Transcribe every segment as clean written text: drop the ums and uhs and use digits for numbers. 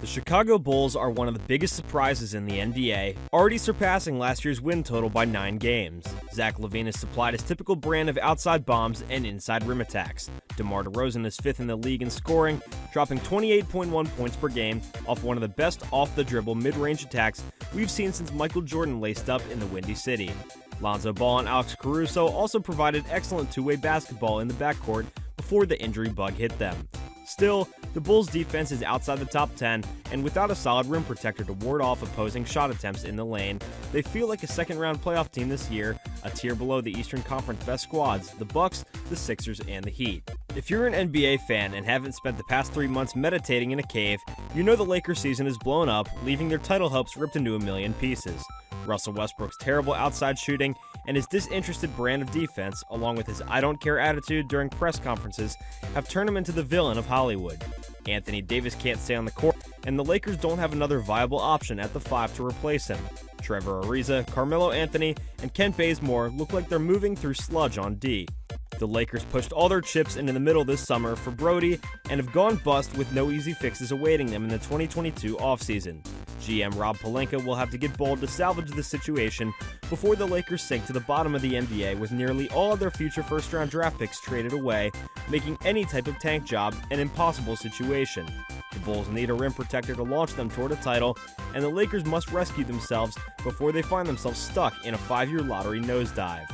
The Chicago Bulls are one of the biggest surprises in the NBA, already surpassing last year's win total by 9 games. Zach LaVine has supplied his typical brand of outside bombs and inside rim attacks. DeMar DeRozan is 5th in the league in scoring, dropping 28.1 points per game off one of the best off-the-dribble mid-range attacks we've seen since Michael Jordan laced up in the Windy City. Lonzo Ball and Alex Caruso also provided excellent two-way basketball in the backcourt before the injury bug hit them. Still, the Bulls' defense is outside the top 10, and without a solid rim protector to ward off opposing shot attempts in the lane, they feel like a second-round playoff team this year, a tier below the Eastern Conference best squads, the Bucks, the Sixers, and the Heat. If you're an NBA fan and haven't spent the past 3 months meditating in a cave, you know the Lakers season is blown up, leaving their title hopes ripped into a million pieces. Russell Westbrook's terrible outside shooting and his disinterested brand of defense, along with his I don't care attitude during press conferences, have turned him into the villain of Hollywood. Anthony Davis can't stay on the court, and the Lakers don't have another viable option at the 5 to replace him. Trevor Ariza, Carmelo Anthony, and Kent Bazemore look like they're moving through sludge on D. The Lakers pushed all their chips into the middle this summer for Brody and have gone bust with no easy fixes awaiting them in the 2022 offseason. GM Rob Pelinka will have to get bold to salvage the situation before the Lakers sink to the bottom of the NBA with nearly all of their future first-round draft picks traded away, making any type of tank job an impossible situation. The Bulls need a rim protector to launch them toward a title, and the Lakers must rescue themselves before they find themselves stuck in a 5-year lottery nosedive.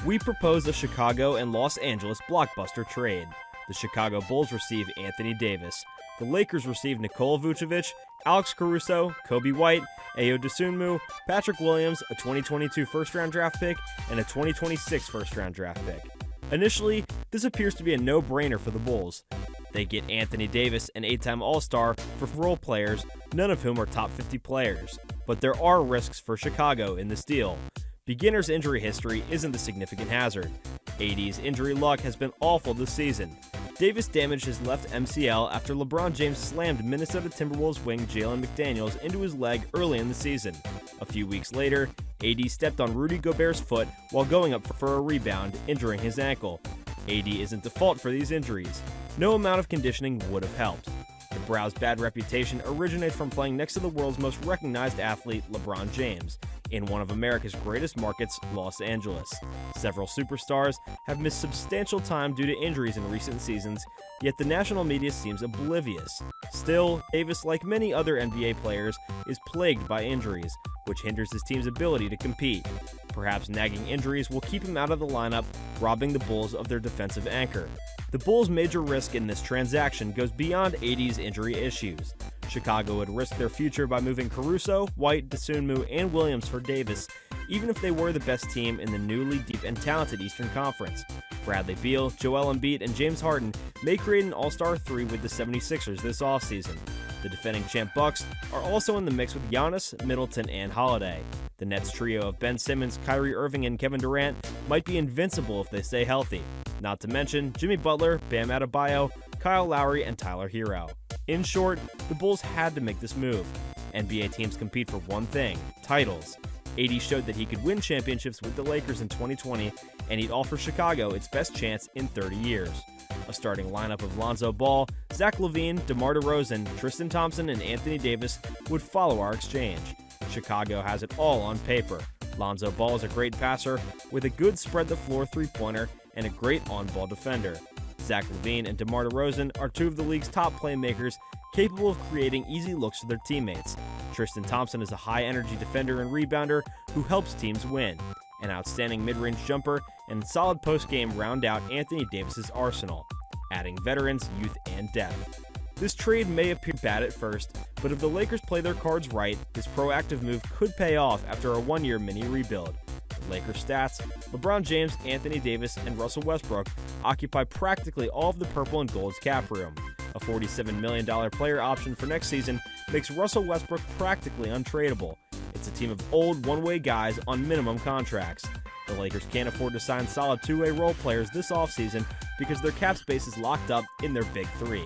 We propose a Chicago and Los Angeles blockbuster trade. The Chicago Bulls receive Anthony Davis. The Lakers receive Nikola Vucevic, Alex Caruso, Kobe White, Ayo Dosunmu, Patrick Williams, a 2022 first-round draft pick, and a 2026 first-round draft pick. Initially, this appears to be a no-brainer for the Bulls. They get Anthony Davis, an 8-time All-Star, for role players, none of whom are top 50 players. But there are risks for Chicago in this deal. Beginner's injury history isn't the significant hazard. AD's injury luck has been awful this season. Davis damaged his left MCL after LeBron James slammed Minnesota Timberwolves wing Jalen McDaniels into his leg early in the season. A few weeks later, AD stepped on Rudy Gobert's foot while going up for a rebound, injuring his ankle. AD isn't the fault for these injuries. No amount of conditioning would have helped. The Browns' bad reputation originates from playing next to the world's most recognized athlete, LeBron James, in one of America's greatest markets, Los Angeles. Several superstars have missed substantial time due to injuries in recent seasons, yet the national media seems oblivious. Still, Davis, like many other NBA players, is plagued by injuries, which hinders his team's ability to compete. Perhaps nagging injuries will keep him out of the lineup, robbing the Bulls of their defensive anchor. The Bulls' major risk in this transaction goes beyond AD's injury issues. Chicago would risk their future by moving Caruso, White, Dosunmu, and Williams for Davis, even if they were the best team in the newly deep and talented Eastern Conference. Bradley Beal, Joel Embiid, and James Harden may create an all-star 3 with the 76ers this offseason. The defending champ Bucks are also in the mix with Giannis, Middleton, and Holiday. The Nets trio of Ben Simmons, Kyrie Irving, and Kevin Durant might be invincible if they stay healthy. Not to mention Jimmy Butler, Bam Adebayo, Kyle Lowry, and Tyler Hero. In short, the Bulls had to make this move. NBA teams compete for one thing: titles. AD showed that he could win championships with the Lakers in 2020, and he'd offer Chicago its best chance in 30 years. A starting lineup of Lonzo Ball, Zach LaVine, DeMar DeRozan, Tristan Thompson, and Anthony Davis would follow our exchange. Chicago has it all on paper. Lonzo Ball is a great passer with a good spread-the-floor three-pointer and a great on-ball defender. Zach LaVine and DeMar DeRozan are 2 of the league's top playmakers, capable of creating easy looks to their teammates. Tristan Thompson is a high-energy defender and rebounder who helps teams win. An outstanding mid-range jumper and solid post-game round out Anthony Davis's arsenal, adding veterans, youth, and depth. This trade may appear bad at first, but if the Lakers play their cards right, this proactive move could pay off after a 1-year mini rebuild. The Lakers' stats: LeBron James, Anthony Davis, and Russell Westbrook occupy practically all of the purple and gold's cap room. A $47 million player option for next season makes Russell Westbrook practically untradeable. It's a team of old one-way guys on minimum contracts. The Lakers can't afford to sign solid two-way role players this offseason because their cap space is locked up in their big 3.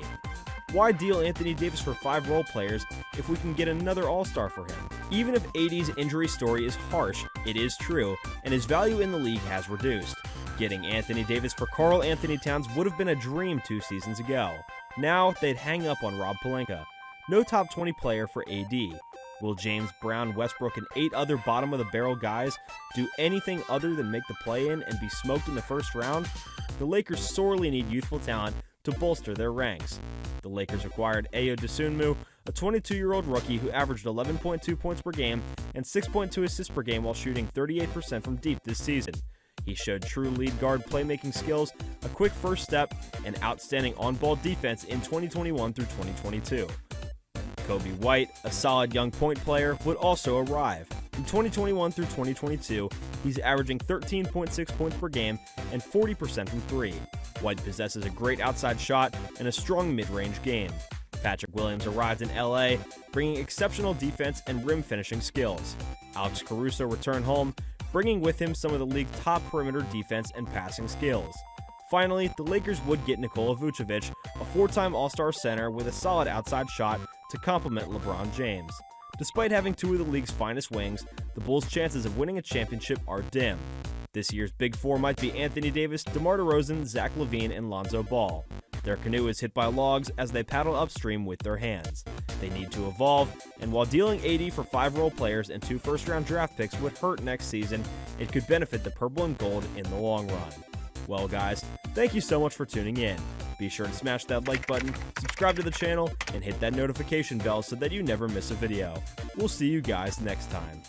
Why deal Anthony Davis for 5 role players if we can get another all-star for him? Even if AD's injury story is harsh, it is true, and his value in the league has reduced. Getting Anthony Davis for Karl Anthony Towns would have been a dream 2 seasons ago. Now, they'd hang up on Rob Pelinka. no top 20 player for AD. Will James, Brown, Westbrook, and 8 other bottom-of-the-barrel guys do anything other than make the play-in and be smoked in the first round? The Lakers sorely need youthful talent to bolster their ranks. The Lakers acquired Ayo Dosunmu, a 22-year-old rookie who averaged 11.2 points per game and 6.2 assists per game while shooting 38% from deep this season. He showed true lead guard playmaking skills, a quick first step, and outstanding on-ball defense in 2021 through 2022. Kobe White, a solid young point player, would also arrive. In 2021 through 2022, he's averaging 13.6 points per game and 40% from 3. White possesses a great outside shot and a strong mid-range game. Patrick Williams arrived in LA, bringing exceptional defense and rim finishing skills. Alex Caruso returned home, bringing with him some of the league's top perimeter defense and passing skills. Finally, the Lakers would get Nikola Vucevic, a 4-time All-Star center with a solid outside shot to complement LeBron James. Despite having 2 of the league's finest wings, the Bulls' chances of winning a championship are dim. This year's Big Four might be Anthony Davis, DeMar DeRozan, Zach LaVine, and Lonzo Ball. Their canoe is hit by logs as they paddle upstream with their hands. They need to evolve, and while dealing 80 for 5 role players and 2 first-round draft picks would hurt next season, it could benefit the purple and gold in the long run. Well guys, thank you so much for tuning in. Be sure to smash that like button, subscribe to the channel, and hit that notification bell so that you never miss a video. We'll see you guys next time.